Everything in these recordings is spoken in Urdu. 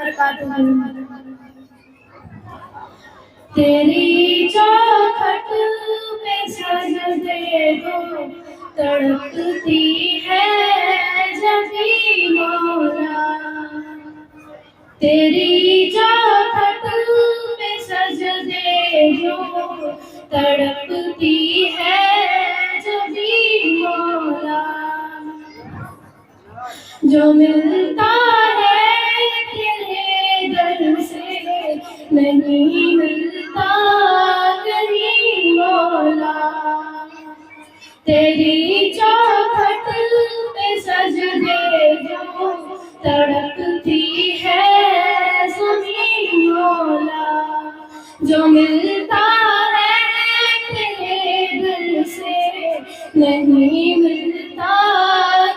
وبرکاتہ۔ تیری چوکھٹ پہ سجدے کو تڑپتی ہے جبیں مولا، تیری چوکھٹ پہ سجدے جو تڑپتی ہے جبیں مولا، جو ملتا ہے تیرے در سے نہیں ملتا کہیں مولا، تیری چوکھٹ پہ سجدے جو تڑپتی ہے زمین مولا، جو ملتا ہے تیرے در سے نہیں ملتا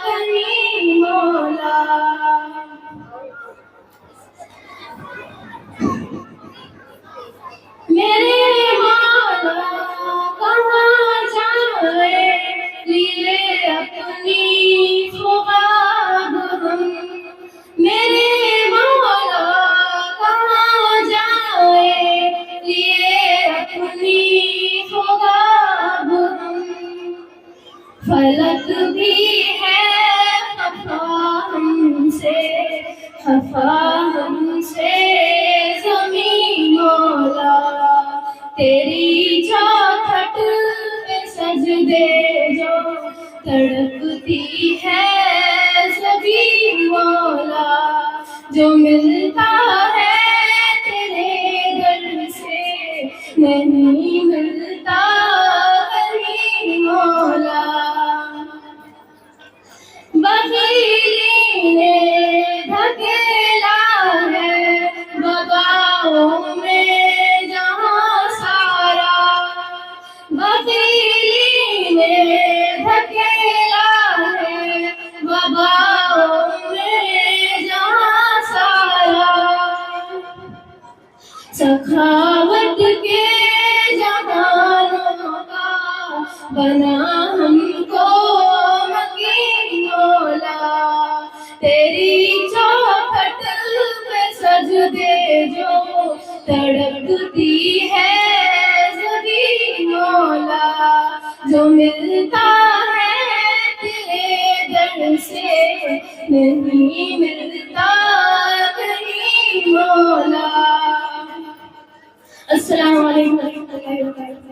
کہیں مولا۔ میرے مولا کہاں جائے لیے اپنی خواب ہم، میرے مولا کہاں جائے لیے اپنی خواب ہم، فلک بھی ہے خفا ہم سے، خفا ہم سے زمین مولا، تیری چوکھٹ پہ سجدے جو تڑپتی ہے زمین مولا، جو ملتا ہے تیرے در سے نہیں ملتا کہیں مولا۔ بخیلی نے دھکیلا ہے وباؤں میں جہاں سارا، بخیلی نے دھکیلا ہے وباؤں میں جہاں سارا، سخاوت کے جہانوں کا بنا ہم کو مکین مولا، تیری چوکھٹ پہ سجدے جو تڑپتی ہے زمین مولا، جو ملتا ہے تیرے در سے نہیں ملتا کہیں مولا۔ السلام علیکم ورحمۃ اللہ وبرکاتہ۔